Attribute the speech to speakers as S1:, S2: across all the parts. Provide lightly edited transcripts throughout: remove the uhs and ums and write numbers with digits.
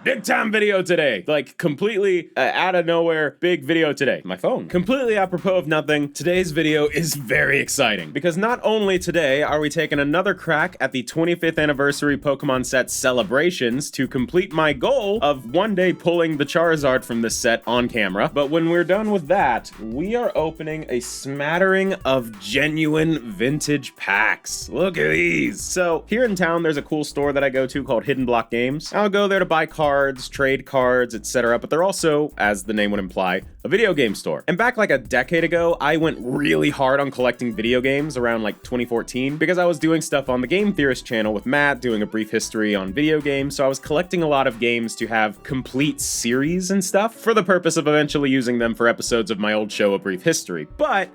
S1: Big time video today. Like completely out of nowhere, big video today. My phone. Completely apropos of nothing. Today's video is very exciting because not only today are we taking another crack at the 25th anniversary Pokemon set celebrations to complete my goal of one day pulling the Charizard from this set on camera, but when we're done with that, we are opening a smattering of genuine vintage packs. Look at these. So here in town, there's a cool store that I go to called Hidden Block Games. I'll go there to buy cards, trade cards, etc. But they're also, as the name would imply, a video game store. And back like a decade ago, I went really hard on collecting video games around like 2014 because I was doing stuff on the Game Theorist channel with Matt, doing a brief history on video games. So I was collecting a lot of games to have complete series and stuff for the purpose of eventually using them for episodes of my old show, A Brief History. But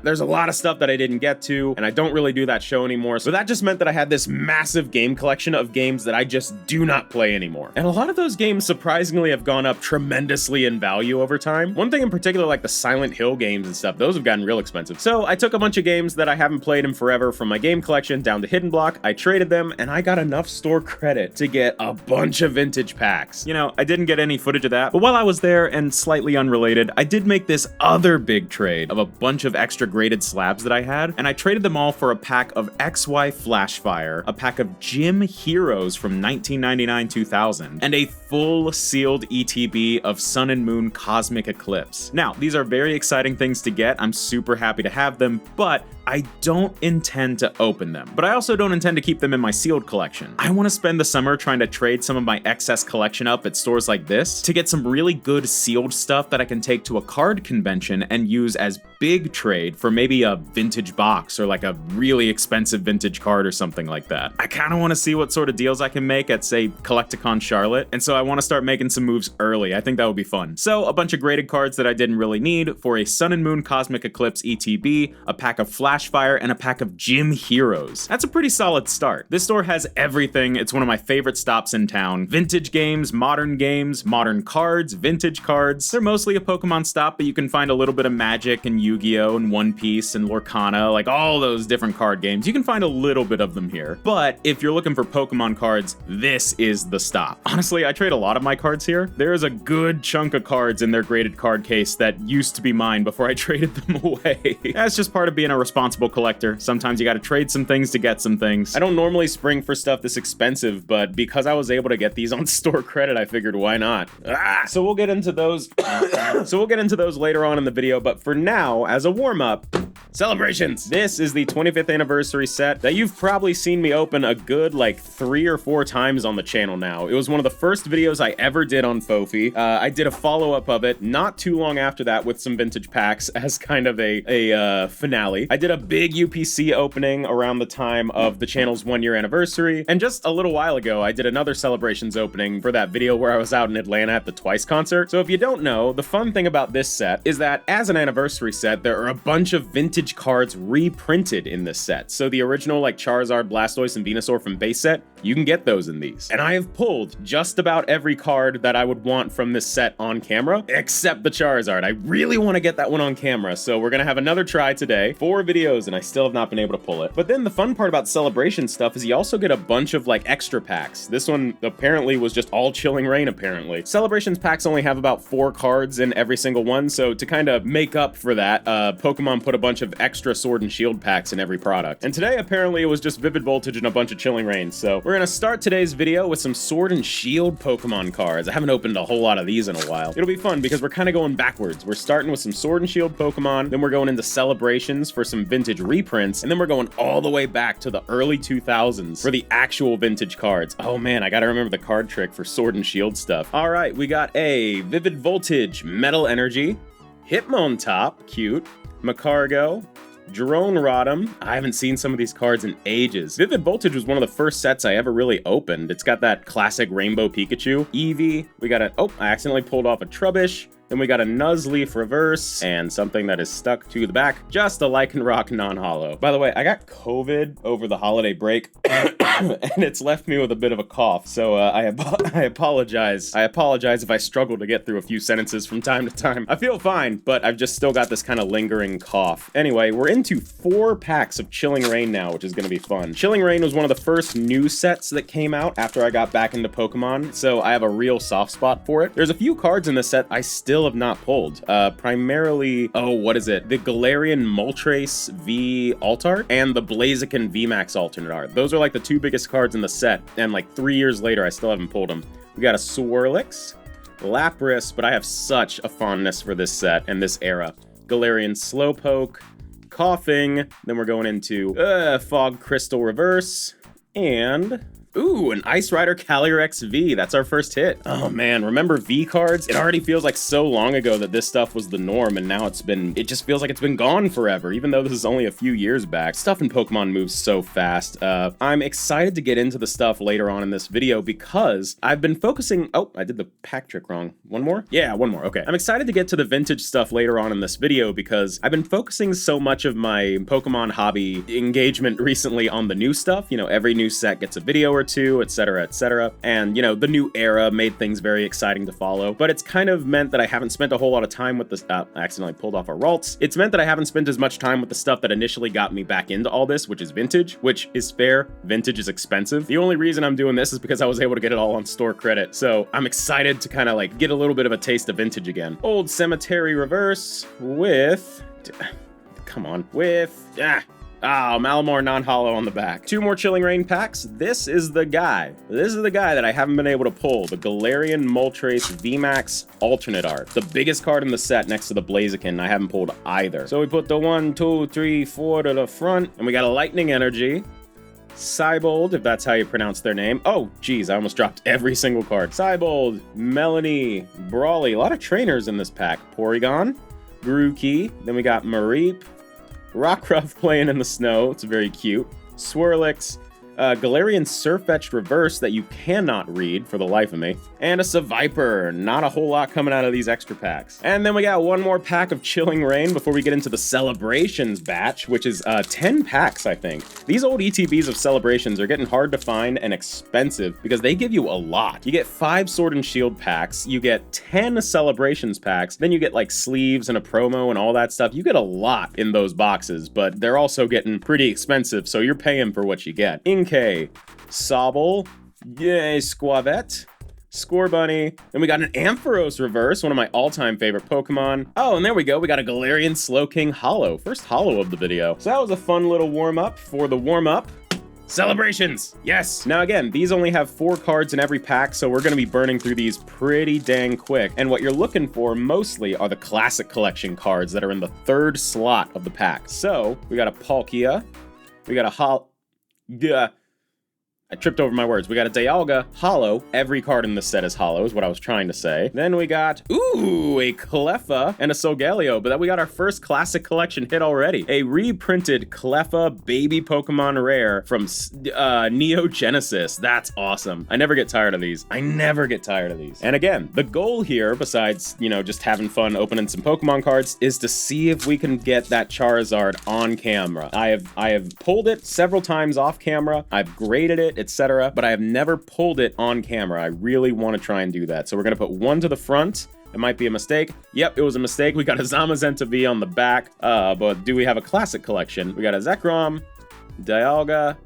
S1: there's a lot of stuff that I didn't get to, and I don't really do that show anymore. So that just meant that I had this massive game collection of games that I just do not play anymore. And a lot of those games surprisingly have gone up tremendously in value over time. One thing in particular, like the Silent Hill games and stuff, those have gotten real expensive. So I took a bunch of games that I haven't played in forever from my game collection down to Hidden Block, I traded them, and I got enough store credit to get a bunch of vintage packs. You know, I didn't get any footage of that, but while I was there, and slightly unrelated, I did make this other big trade of a bunch of extra graded slabs that I had, and I traded them all for a pack of XY Flashfire, a pack of Gym Heroes from 1999-2000, and a full sealed ETB of Sun and Moon Cosmic Eclipse. Now, these are very exciting things to get. I'm super happy to have them, but I don't intend to open them. But I also don't intend to keep them in my sealed collection. I want to spend the summer trying to trade some of my excess collection up at stores like this to get some really good sealed stuff that I can take to a card convention and use as big trade for maybe a vintage box or like a really expensive vintage card or something like that. I kind of want to see what sort of deals I can make at, say, Collecticon Charlotte, and so I want to start making some moves early. I think that would be fun. So a bunch of graded cards that I didn't really need for a Sun and Moon Cosmic Eclipse ETB, a pack of Flashfire, and a pack of Gym Heroes. That's a pretty solid start. This store has everything. It's one of my favorite stops in town. Vintage games, modern cards, vintage cards. They're mostly a Pokemon stop, but you can find a little bit of Magic and Yu-Gi-Oh! And One Piece and Lorcana, like all those different card games. You can find a little bit of them here. But if you're looking for Pokemon cards, this is the stop. Honestly, I trade a lot of my cards here. There's a good chunk of cards in their graded card case that used to be mine before I traded them away. That's just part of being a responsible collector. Sometimes you gotta trade some things to get some things. I don't normally spring for stuff this expensive, but because I was able to get these on store credit, I figured why not? So we'll get into those. Later on in the video, but for now, as a warm-up, celebrations! This is the 25th anniversary set that you've probably seen me open a good like 3 or 4 times on the channel now. It was one of the first videos I ever did on Foafy. I did a follow-up of it not too long after that with some vintage packs as kind of a finale. I did a big UPC opening around the time of the channel's 1-year anniversary, and just a little while ago, I did another celebrations opening for that video where I was out in Atlanta at the Twice concert. So if you don't know, the fun thing about this set is that as an anniversary set, there are a bunch of vintage cards reprinted in this set. So the original like Charizard, Blastoise, and Venusaur from base set, you can get those in these. And I have pulled just about every card that I would want from this set on camera, except the Charizard. I really want to get that one on camera, so we're gonna have another try today. 4 videos, and I still have not been able to pull it. But then the fun part about celebration stuff is you also get a bunch of like extra packs. This one apparently was just all Chilling Reign, apparently. Celebrations packs only have about 4 cards in every single one, so to kind of make up for that, Pokemon put a bunch of extra Sword and Shield packs in every product. And today, apparently, it was just Vivid Voltage and a bunch of Chilling Reign. So we're gonna start today's video with some Sword and Shield Pokemon cards. I haven't opened a whole lot of these in a while. It'll be fun because we're kind of going backwards. We're starting with some Sword and Shield Pokemon, then we're going into Celebrations for some vintage reprints, and then we're going all the way back to the early 2000s for the actual vintage cards. Oh man, I gotta remember the card trick for Sword and Shield stuff. All right, we got a Vivid Voltage Metal Energy, Hitmontop, cute, Macargo, Drone Rotom. I haven't seen some of these cards in ages. Vivid Voltage was one of the first sets I ever really opened. It's got that classic Rainbow Pikachu. Eevee, we got a, oh, I accidentally pulled off a Trubbish, Then we got a Nuzleaf reverse and something that is stuck to the back. Just a Lycanroc non-holo. By the way, I got COVID over the holiday break and it's left me with a bit of a cough. So I apologize. I apologize if I struggle to get through a few sentences from time to time. I feel fine, but I've just still got this kind of lingering cough. Anyway, we're into 4 packs of Chilling Reign now, which is going to be fun. Chilling Reign was one of the first new sets that came out after I got back into Pokemon, so I have a real soft spot for it. There's a few cards in this set I still have not pulled. Primarily, oh, what is it? The Galarian Moltres V Alt Art and the Blaziken VMAX Alternate Art. Those are like the 2 biggest cards in the set, and like 3 years later, I still haven't pulled them. We got a Swirlix, Lapras, but I have such a fondness for this set and this era. Galarian Slowpoke, Coughing, then we're going into Fog Crystal Reverse, and ooh, an Ice Rider Calyrex V. That's our first hit. Oh man, remember V cards? It already feels like so long ago that this stuff was the norm, and now it just feels like it's been gone forever, even though this is only a few years back. Stuff in Pokemon moves so fast. I'm excited to get into the stuff later on in this video because I've been focusing, oh, I did the pack trick wrong. One more? Yeah, one more, okay. I'm excited to get to the vintage stuff later on in this video because I've been focusing so much of my Pokemon hobby engagement recently on the new stuff. You know, every new set gets a video or 2, etc., etc. And, you know, the new era made things very exciting to follow, but it's kind of meant that I haven't spent a whole lot of time with this. I accidentally pulled off a Ralts. It's meant that I haven't spent as much time with the stuff that initially got me back into all this, which is vintage, which is fair. Vintage is expensive. The only reason I'm doing this is because I was able to get it all on store credit. So I'm excited to kind of like get a little bit of a taste of vintage again. Old Cemetery Reverse with, come on, with, Malamar non-holo on the back. 2 more Chilling Reign packs. This is the guy. This is the guy that I haven't been able to pull. The Galarian Moltres VMAX Alternate Art. The biggest card in the set next to the Blaziken. I haven't pulled either. So we put the 1, 2, 3, 4 to the front. And we got a Lightning Energy. Cybold, if that's how you pronounce their name. Oh, geez, I almost dropped every single card. Cybold, Melanie, Brawly. A lot of trainers in this pack. Porygon, Grookey. Then we got Mareep. Rockruff playing in the snow. It's very cute. Swirlix. Galarian Surfetched Reverse that you cannot read for the life of me. And a Seviper. Not a whole lot coming out of these extra packs. And then we got one more pack of Chilling Reign before we get into the Celebrations batch, which is 10 packs, I think. These old ETBs of Celebrations are getting hard to find and expensive because they give you a lot. You get 5 Sword and Shield packs, you get 10 Celebrations packs, then you get like sleeves and a promo and all that stuff. You get a lot in those boxes, but they're also getting pretty expensive, so you're paying for what you get. Inkay, Sobble, yay, Squavette, Scorbunny, then we got an Ampharos Reverse, one of my all-time favorite Pokemon. Oh, and there we go, we got a Galarian Slowking Holo, first holo of the video. So that was a fun little warm-up for the warm-up. Celebrations! Yes! Now again, these only have 4 cards in every pack, so we're gonna be burning through these pretty dang quick. And what you're looking for mostly are the Classic Collection cards that are in the 3rd slot of the pack. So, we got a Palkia, we got a I tripped over my words. We got a Dialga holo. Every card in this set is holo, is what I was trying to say. Then we got, ooh, a Cleffa and a Solgaleo, but then we got our first Classic Collection hit already. A reprinted Cleffa baby Pokemon rare from Neo Genesis. That's awesome. I never get tired of these. And again, the goal here, besides, you know, just having fun opening some Pokemon cards, is to see if we can get that Charizard on camera. I have pulled it several times off camera. I've graded it, etc., but I have never pulled it on camera. I really want to try and do that. So we're going to put 1 to the front. It might be a mistake. Yep, it was a mistake. We got a Zamazenta V on the back, but do we have a Classic Collection? We got a Zekrom, Dialga,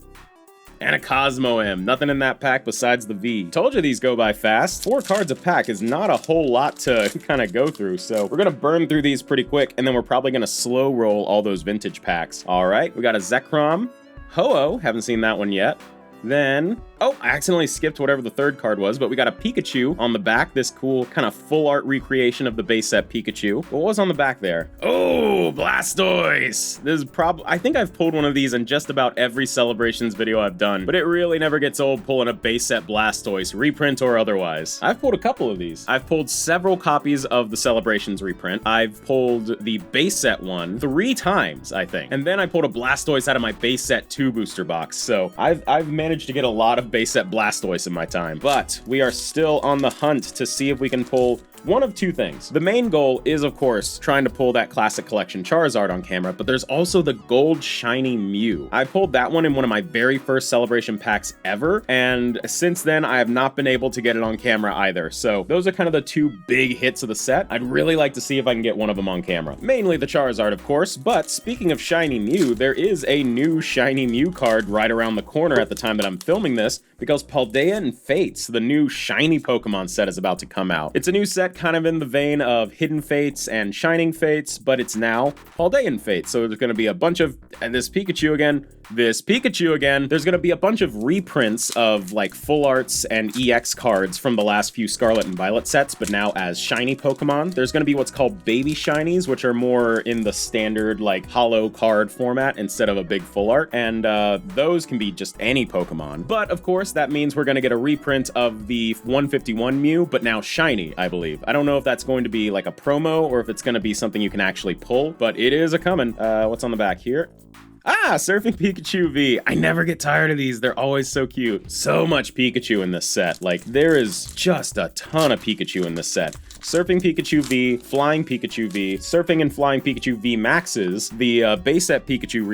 S1: and a Cosmo M. Nothing in that pack besides the V. Told you these go by fast. 4 cards a pack is not a whole lot to kind of go through, so we're gonna burn through these pretty quick, and then we're probably gonna slow roll all those vintage packs. All right, we got a Zekrom, Ho-Oh, haven't seen that one yet. Then, oh, I accidentally skipped whatever the 3rd card was, but we got a Pikachu on the back, this cool kind of full art recreation of the base set Pikachu. What was on the back there? Oh, Blastoise! This is I think I've pulled one of these in just about every Celebrations video I've done, but it really never gets old pulling a base set Blastoise, reprint or otherwise. I've pulled a couple of these. I've pulled several copies of the Celebrations reprint. I've pulled the base set one 3 times, I think. And then I pulled a Blastoise out of my base set 2 booster box, so I've managed to get a lot of base set Blastoise in my time. But we are still on the hunt to see if we can pull one of two things. The main goal is, of course, trying to pull that classic collection Charizard on camera, but there's also the gold shiny Mew. I pulled that one in one of my very first celebration packs ever, and since then I have not been able to get it on camera either. So those are kind of the two big hits of the set. I'd really like to see if I can get one of them on camera. Mainly the Charizard, of course, but speaking of shiny Mew, there is a new shiny Mew card right around the corner at the time that I'm filming this, because Paldea and Fates, the new shiny Pokemon set, is about to come out. It's a new set kind of in the vein of Hidden Fates and Shining Fates, but it's now Paldea and Fates. So there's going to be a bunch of, and this Pikachu again, there's going to be a bunch of reprints of like full arts and EX cards from the last few Scarlet and Violet sets, but now as shiny Pokemon. There's going to be what's called baby shinies, which are more in the standard like holo card format instead of a big full art, and those can be just any Pokemon. But of course, that means we're going to get a reprint of the 151 Mew, but now shiny, I believe. I don't know if that's going to be like a promo or if it's going to be something you can actually pull, but it is a-coming. What's on the back here? Ah, Surfing Pikachu V. I never get tired of these. They're always so cute. So much Pikachu in this set. Like, there is just a ton of Pikachu in this set. Surfing Pikachu V, Flying Pikachu V, Surfing and Flying Pikachu V Maxes, the base set Pikachu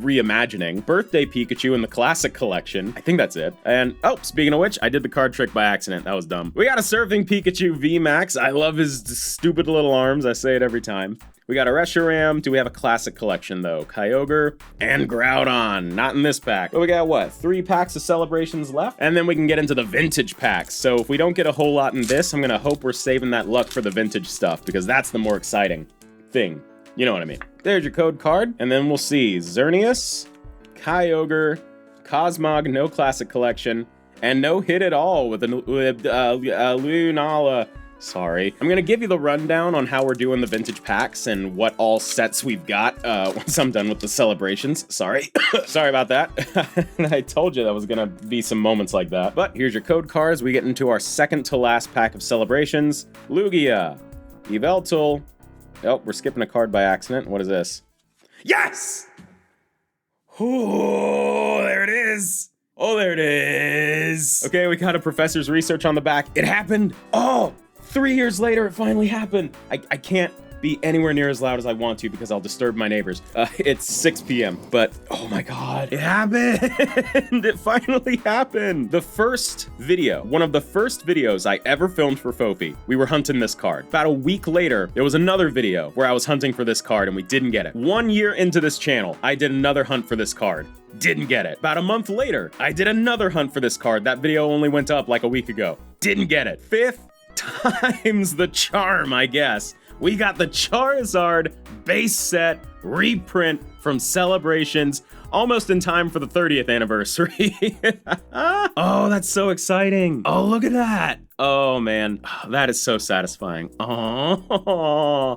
S1: reimagining, Birthday Pikachu in the Classic Collection. I think that's it. And, oh, speaking of which, I did the card trick by accident. That was dumb. We got a Surfing Pikachu V Max. I love his stupid little arms. I say it every time. We got a Reshiram. Do we have a Classic Collection, though? Kyogre and Groudon. Not in this pack. But we got, what, 3 packs of Celebrations left? And then we can get into the Vintage packs. So if we don't get a whole lot in this, I'm going to hope we're saving that luck for the Vintage stuff, because that's the more exciting thing. You know what I mean. There's your code card. And then we'll see Xerneas, Kyogre, Cosmog, no Classic Collection, and no hit at all with Lunala. Sorry. I'm gonna give you the rundown on how we're doing the vintage packs and what all sets we've got once I'm done with the celebrations. Sorry. Sorry about that. I told you that was gonna be some moments like that. But here's your code cards. We get into our second to last pack of celebrations. Lugia, Yveltal. Oh, we're skipping a card by accident. What is this? Yes! Oh, there it is. Oh, there it is. Okay, we got a professor's research on the back. It happened. Oh! 3 years later, it finally happened. I can't be anywhere near as loud as I want to because I'll disturb my neighbors. It's 6 p.m., but oh my God, it happened. It finally happened. The first video, one of the first videos I ever filmed for Foafy, we were hunting this card. About a week later, there was another video where I was hunting for this card and we didn't get it. 1 year into this channel, I did another hunt for this card. Didn't get it. About a month later, I did another hunt for this card. That video only went up like a week ago. Didn't get it. 5th time's the charm, I guess. We got the Charizard base set reprint from Celebrations almost in time for the 30th anniversary. Oh, that's so exciting. Oh, look at that. Oh, man. That is so satisfying. Oh,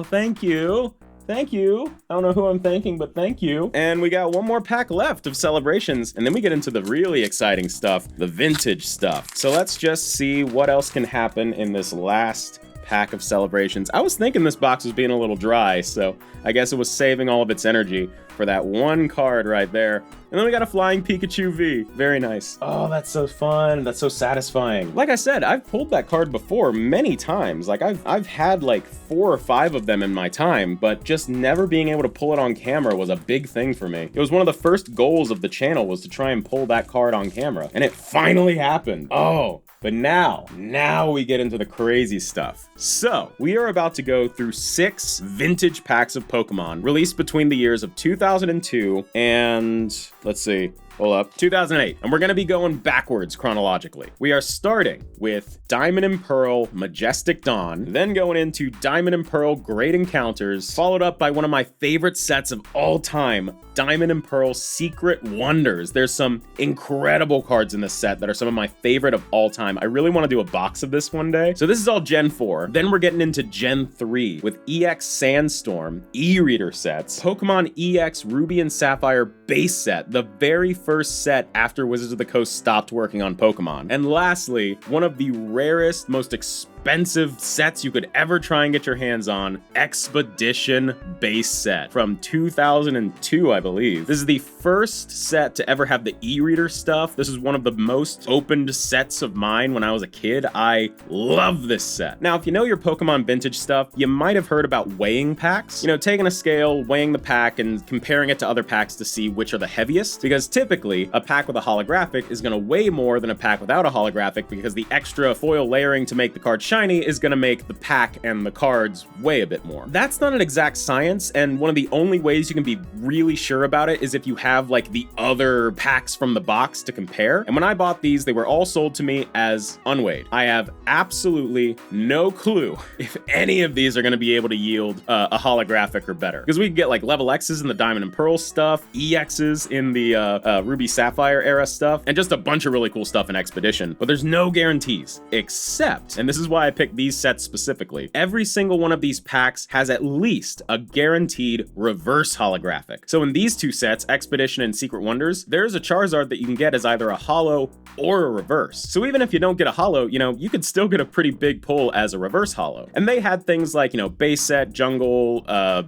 S1: thank you. Thank you. I don't know who I'm thanking, but thank you. And we got one more pack left of Celebrations, and then we get into the really exciting stuff, the vintage stuff. So let's just see what else can happen in this last pack of Celebrations. I was thinking this box was being a little dry, so I guess it was saving all of its energy for that one card right there. And then we got a Flying Pikachu V. Very nice. Oh, that's so fun. That's so satisfying. Like I said, I've pulled that card before many times. Like I've had like 4 or 5 of them in my time, but just never being able to pull it on camera was a big thing for me. It was one of the first goals of the channel was to try and pull that card on camera, and it finally happened. Oh. But now we get into the crazy stuff. So, we are about to go through 6 vintage packs of Pokemon released between the years of 2002 and, let's see, hold up, 2008. And we're gonna be going backwards chronologically. We are starting with Diamond and Pearl Majestic Dawn, then going into Diamond and Pearl Great Encounters, followed up by one of my favorite sets of all time, Diamond and Pearl Secret Wonders. There's some incredible cards in this set that are some of my favorite of all time. I really want to do a box of this one day. So this is all Gen 4. Then we're getting into Gen 3 with EX Sandstorm, E-Reader sets, Pokemon EX Ruby and Sapphire base set, the very first set after Wizards of the Coast stopped working on Pokemon. And lastly, one of the rarest, most expensive sets you could ever try and get your hands on, Expedition base set from 2002, I believe. This is the first set to ever have the e-reader stuff. This is one of the most opened sets of mine when I was a kid. I love this set. Now, if you know your Pokemon vintage stuff, you might have heard about weighing packs. You know, taking a scale, weighing the pack, and comparing it to other packs to see which are the heaviest. Because typically, a pack with a holographic is gonna weigh more than a pack without a holographic because the extra foil layering to make the card shiny is gonna make the pack and the cards weigh a bit more. That's not an exact science, and one of the only ways you can be really sure about it is if you have like the other packs from the box to compare. And when I bought these, they were all sold to me as unweighed. I have absolutely no clue if any of these are gonna be able to yield a holographic or better. Because we could get like level X's in the Diamond and Pearl stuff, EXs in the Ruby Sapphire era stuff, and just a bunch of really cool stuff in Expedition. But there's no guarantees, except, and this is why I picked these sets specifically, every single one of these packs has at least a guaranteed reverse holographic. So in these two sets, Expedition and Secret Wonders, there's a Charizard that you can get as either a holo or a reverse. So even if you don't get a holo, you know, you could still get a pretty big pull as a reverse holo. And they had things like, you know, base set, Jungle,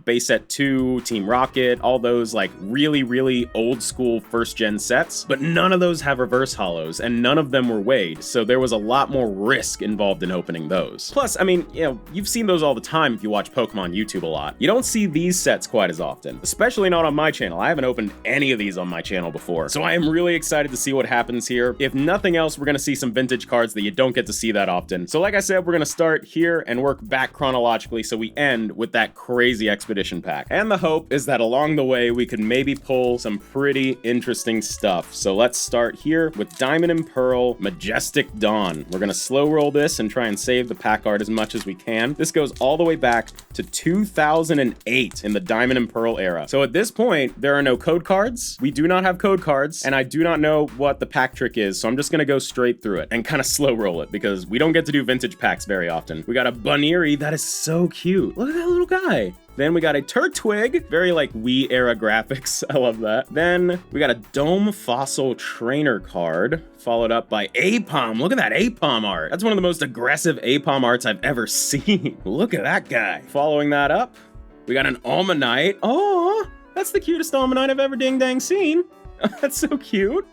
S1: base set 2, Team Rocket, all those like really old school first gen sets, but none of those have reverse holos and none of them were weighed. So there was a lot more risk involved in opening those. Plus, I mean, you know, you've seen those all the time if you watch Pokemon YouTube a lot. You don't see these sets quite as often, especially not on my channel. I haven't opened any of these on my channel before. So I am really excited to see what happens here. If nothing else, we're gonna see some vintage cards that you don't get to see that often. So like I said, we're gonna start here and work back chronologically so we end with that crazy Expedition pack. And the hope is that along the way, we could maybe pull some pretty interesting stuff. So let's start here with Diamond and Pearl Majestic Dawn. We're gonna slow roll this and try and save the pack art as much as we can. This goes all the way back to 2008 in the Diamond and Pearl era. So at this point, there are no code cards. We do not have code cards, and I do not know what the pack trick is, so I'm just gonna go straight through it and kind of slow roll it because we don't get to do vintage packs very often. We got a Bunnery, that is so cute. Look at that little guy. Then we got a Turtwig, very like Wii era graphics. I love that. Then we got a Dome Fossil Trainer card, followed up by Apom. Look at that Apom art. That's one of the most aggressive Apom arts I've ever seen. Look at that guy. Following that up, we got an Almanite. Oh, that's the cutest Almanite I've ever ding dang seen. That's so cute.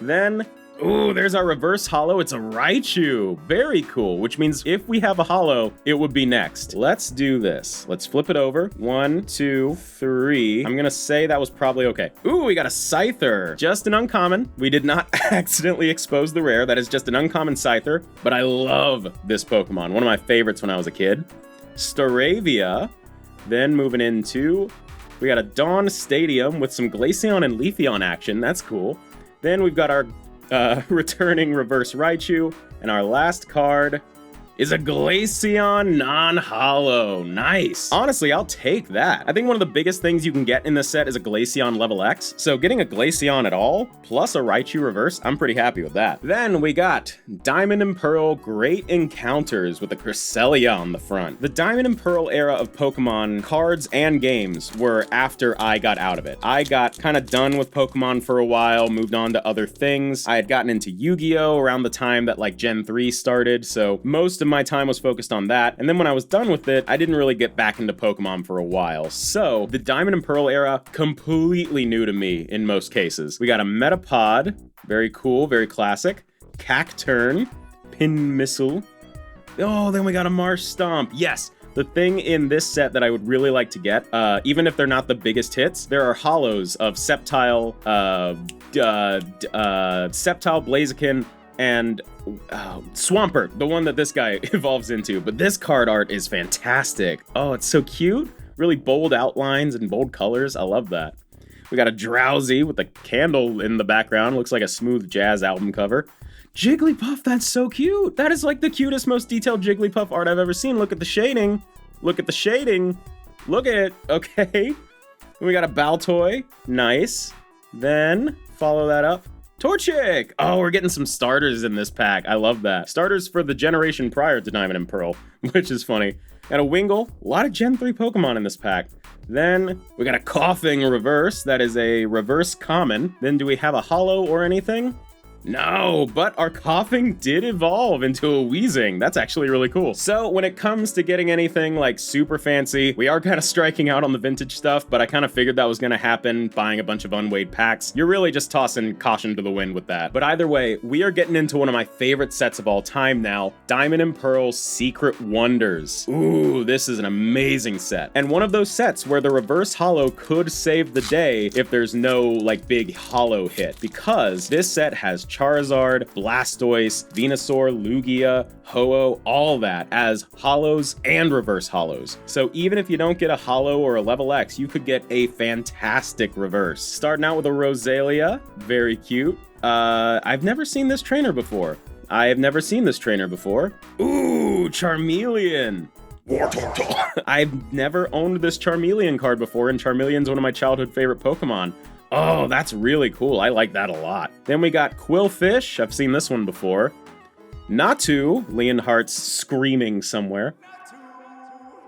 S1: Then, ooh, there's our reverse holo. It's a Raichu. Very cool, which means if we have a holo, it would be next. Let's do this. Let's flip it over. 1, 2, 3. I'm gonna say that was probably okay. Ooh, we got a Scyther. Just an uncommon. We did not accidentally expose the rare. That is just an uncommon Scyther, but I love this Pokemon. One of my favorites when I was a kid. Staravia. Then moving into, we got a Dawn Stadium with some Glaceon and Leafeon action. That's cool. Then we've got our returning reverse Raichu, and our last card is a Glaceon non-holo. Nice. Honestly, I'll take that. I think one of the biggest things you can get in this set is a Glaceon level X, so getting a Glaceon at all, plus a Raichu reverse, I'm pretty happy with that. Then we got Diamond and Pearl Great Encounters with a Cresselia on the front. The Diamond and Pearl era of Pokemon cards and games were after I got out of it. I got kind of done with Pokemon for a while, moved on to other things. I had gotten into Yu-Gi-Oh! Around the time that like Gen 3 started, so most of my time was focused on that, and then when I was done with it, I didn't really get back into Pokemon for a while. So the Diamond and Pearl era, completely new to me in most cases. We got a Metapod, very cool, very classic. Cacturn, Pin Missile. Oh, then we got a Marsh Stomp. Yes. The thing in this set that I would really like to get, even if they're not the biggest hits, there are holos of Sceptile, Blaziken, and Swampert, the one that this guy evolves into. But this card art is fantastic. Oh, it's so cute. Really bold outlines and bold colors. I love that. We got a Drowsy with a candle in the background. Looks like a smooth jazz album cover. Jigglypuff, that's so cute. That is like the cutest, most detailed Jigglypuff art I've ever seen. Look at the shading. Look at the shading. Look at it. Okay. We got a Baltoy. Nice. Then follow that up Torchic! Oh, we're getting some starters in this pack. I love that. Starters for the generation prior to Diamond and Pearl, which is funny. Got a Wingull, a lot of Gen 3 Pokemon in this pack. Then we got a Coughing reverse, that is a reverse common. Then do we have a holo or anything? No, but our Coughing did evolve into a Wheezing. That's actually really cool. So when it comes to getting anything like super fancy, we are kind of striking out on the vintage stuff, but I kind of figured that was going to happen, buying a bunch of unweighed packs. You're really just tossing caution to the wind with that. But either way, we are getting into one of my favorite sets of all time now, Diamond and Pearl Secret Wonders. Ooh, this is an amazing set. And one of those sets where the reverse holo could save the day if there's no like big holo hit, because this set has Charizard, Blastoise, Venusaur, Lugia, Ho-Oh, all that as holos and reverse holos. So even if you don't get a holo or a level X, you could get a fantastic reverse. Starting out with a Rosalia, very cute. I've never seen this trainer before. Ooh, Charmeleon. I've never owned this Charmeleon card before, and Charmeleon's one of my childhood favorite Pokemon. Oh, that's really cool. I like that a lot. Then we got Quillfish. I've seen this one before. Natu. Leonhardt's screaming somewhere.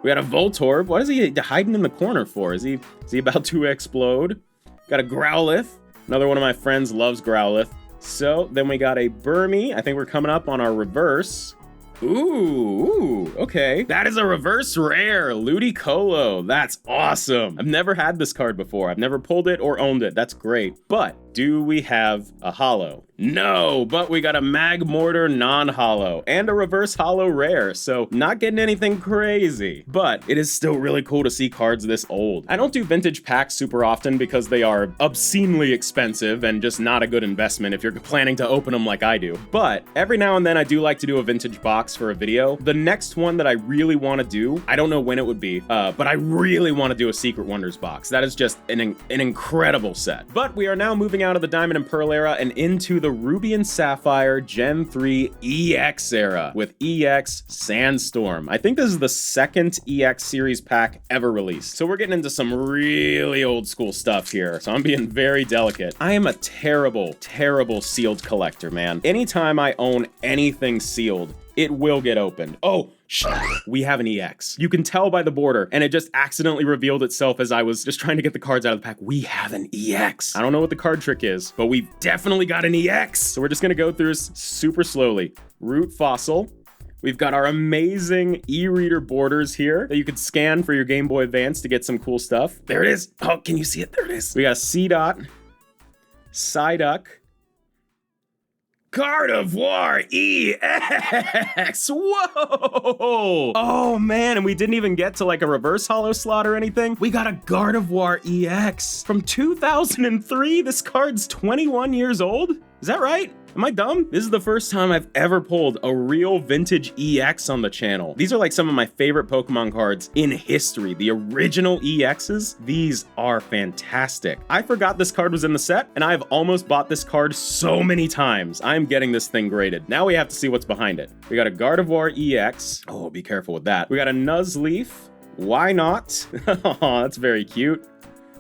S1: We got a Voltorb. What is he hiding in the corner for? Is he about to explode? Got a Growlithe. Another one of my friends loves Growlithe. So then we got a Burmy. I think we're coming up on our reverse. Ooh, okay. That is a reverse rare, Ludicolo. That's awesome. I've never had this card before. I've never pulled it or owned it. That's great. But do we have a holo? No, but we got a Magmortar non-holo and a reverse holo rare, so not getting anything crazy, but it is still really cool to see cards this old. I don't do vintage packs super often because they are obscenely expensive and just not a good investment if you're planning to open them like I do, but every now and then I do like to do a vintage box for a video. The next one that I really want to do, I don't know when it would be, but I really want to do a Secret Wonders box. That is just an incredible set. But we are now moving out of the Diamond and Pearl era and into the Ruby and Sapphire Gen 3 EX era with EX Sandstorm. I think this is the second EX series pack ever released. So we're getting into some really old school stuff here. So I'm being very delicate. I am a terrible, terrible sealed collector, man. Anytime I own anything sealed, it will get opened. Oh, we have an EX. You can tell by the border, and it just accidentally revealed itself as I was just trying to get the cards out of the pack. We have an EX. I don't know what the card trick is, but we've definitely got an EX. So we're just gonna go through this super slowly. Root Fossil. We've got our amazing e-reader borders here that you could scan for your Game Boy Advance to get some cool stuff. There it is. Oh, can you see it? There it is. We got Seedot, Psyduck, Gardevoir EX! Whoa! Oh man, and we didn't even get to like a reverse holo slot or anything. We got a Gardevoir EX from 2003. This card's 21 years old. Is that right? Am I dumb? This is the first time I've ever pulled a real vintage EX on the channel. These are like some of my favorite Pokemon cards in history. The original EXs, these are fantastic. I forgot this card was in the set, and I've almost bought this card so many times. I'm getting this thing graded. Now we have to see what's behind it. We got a Gardevoir EX. Oh, be careful with that. We got a Nuzleaf. Why not? Oh, that's very cute.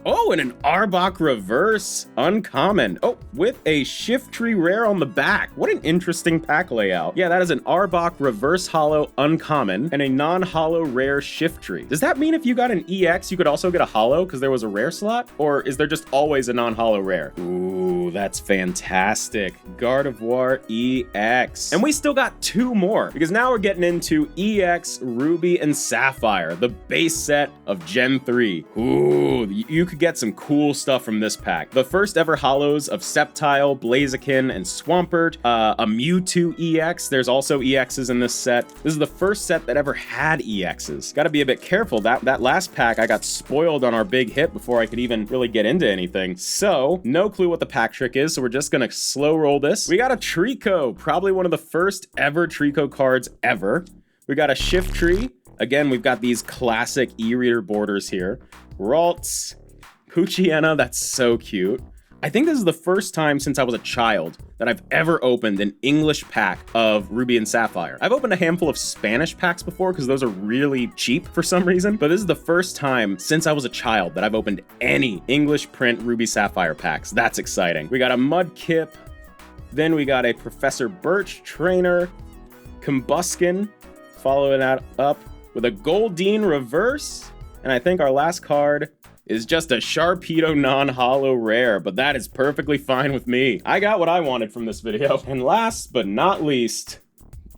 S1: Oh, and an Arbok reverse uncommon. Oh, with a Shiftry rare on the back. What an interesting pack layout. Yeah, that is an Arbok reverse holo uncommon and a non-holo rare Shiftry. Does that mean if you got an EX, you could also get a holo because there was a rare slot? Or is there just always a non-holo rare? Ooh, that's fantastic. Gardevoir EX. And we still got two more because now we're getting into EX Ruby and Sapphire, the base set of Gen 3. Ooh, you could get some cool stuff from this pack. The first ever holos of Sceptile, Blaziken, and Swampert, a Mewtwo EX. There's also EXs in this set. This is the first set that ever had EXs. Gotta be a bit careful. That last pack, I got spoiled on our big hit before I could even really get into anything. So, no clue what the pack trick is, so we're just gonna slow roll this. We got a Trico, probably one of the first ever Trico cards ever. We got a Shiftry. Again, we've got these classic e-reader borders here. Ralts, Poochyena, that's so cute. I think this is the first time since I was a child that I've ever opened an English pack of Ruby and Sapphire. I've opened a handful of Spanish packs before because those are really cheap for some reason, but this is the first time since I was a child that I've opened any English print Ruby Sapphire packs. That's exciting. We got a Mudkip, Then we got a Professor Birch Trainer, Combuskin, following that up with a Goldeen reverse. And I think our last card is just a Sharpedo non-holo rare, but that is perfectly fine with me. I got what I wanted from this video. And last but not least,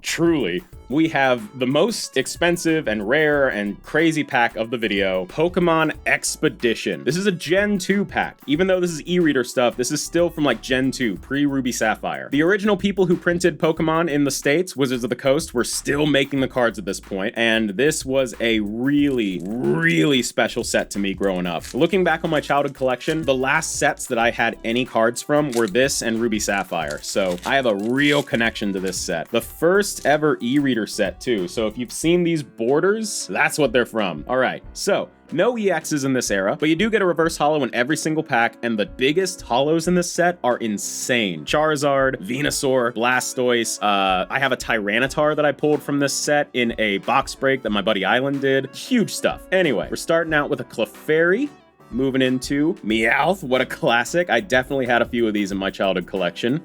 S1: truly, we have the most expensive and rare and crazy pack of the video, Pokemon Expedition. This is a Gen 2 pack. Even though this is e-reader stuff, this is still from like Gen 2, pre-Ruby Sapphire. The original people who printed Pokemon in the States, Wizards of the Coast, were still making the cards at this point, and this was a really, really special set to me growing up. Looking back on my childhood collection, the last sets that I had any cards from were this and Ruby Sapphire, so I have a real connection to this set. The first ever e-reader set too, so if you've seen these borders, that's what they're from. All right, so no EXs in this era, but you do get a reverse holo in every single pack, and the biggest holos in this set are insane. Charizard, Venusaur, Blastoise, I have a Tyranitar that I pulled from this set in a box break that my buddy Island did. Huge stuff. Anyway, we're starting out with a Clefairy, moving into Meowth, what a classic. I definitely had a few of these in my childhood collection.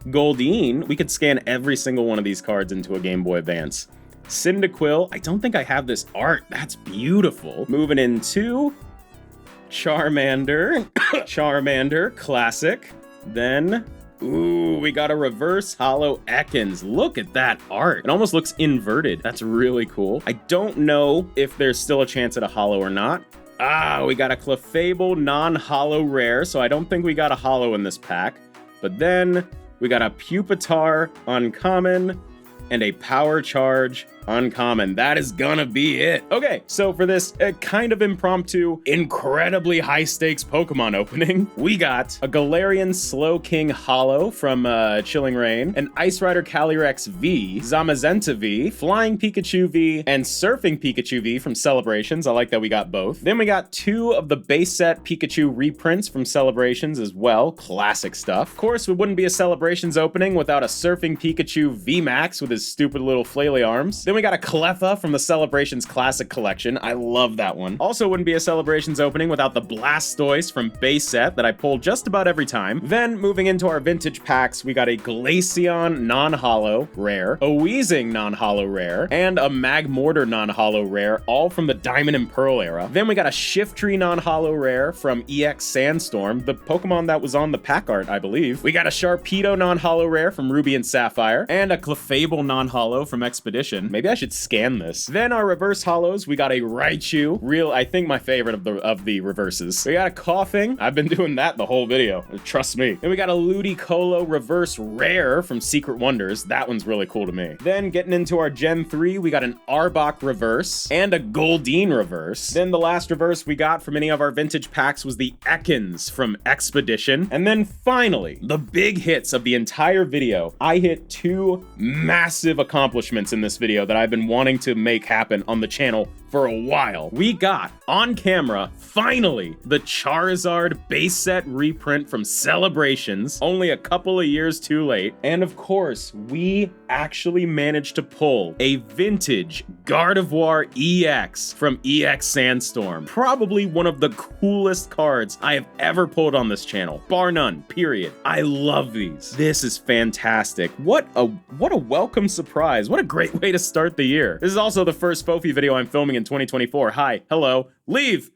S1: Goldeen, we could scan every single one of these cards into a Game Boy Advance. Cyndaquil, I don't think I have this art. That's beautiful. Moving into Charmander. Charmander, classic. Then, ooh, we got a reverse holo Ekans. Look at that art. It almost looks inverted. That's really cool. I don't know if there's still a chance at a holo or not. Ah, we got a Clefable non-holo rare, so I don't think we got a holo in this pack. But then we got a Pupitar uncommon and a Power Charge uncommon. That is gonna be it. Okay, so for this kind of impromptu, incredibly high-stakes Pokemon opening, we got a Galarian Slowking holo from Chilling Reign, an Ice Rider Calyrex V, Zamazenta V, Flying Pikachu V, and Surfing Pikachu V from Celebrations. I like that we got both. Then we got two of the base set Pikachu reprints from Celebrations as well. Classic stuff. Of course, it wouldn't be a Celebrations opening without a Surfing Pikachu VMAX with his stupid little flaily arms. Then we got a Cleffa from the Celebrations Classic Collection. I love that one. Also wouldn't be a Celebrations opening without the Blastoise from base set that I pull just about every time. Then moving into our vintage packs, we got a Glaceon non-holo rare, a Weezing non-holo rare, and a Magmortar non-holo rare, all from the Diamond and Pearl era. Then we got a Shiftry non-holo rare from EX Sandstorm, the Pokemon that was on the pack art, I believe. We got a Sharpedo non-holo rare from Ruby and Sapphire, and a Clefable non-holo from Expedition. Maybe I should scan this. Then our reverse holos, we got a Raichu, I think my favorite of the reverses. We got a Coughing. I've been doing that the whole video, trust me. Then we got a Ludicolo reverse rare from Secret Wonders. That one's really cool to me. Then getting into our Gen 3, we got an Arbok reverse and a Goldeen reverse. Then the last reverse we got from any of our vintage packs was the Ekans from Expedition. And then finally, the big hits of the entire video. I hit two massive accomplishments in this video that I've been wanting to make happen on the channel for a while. We got, on camera, finally, the Charizard base set reprint from Celebrations, only a couple of years too late. And of course, we actually managed to pull a vintage Gardevoir EX from EX Sandstorm. Probably one of the coolest cards I have ever pulled on this channel, bar none, period. I love these. This is fantastic. What a welcome surprise. What a great way to start the year. This is also the first Foafy video I'm filming in 2024. Hi, hello, leave.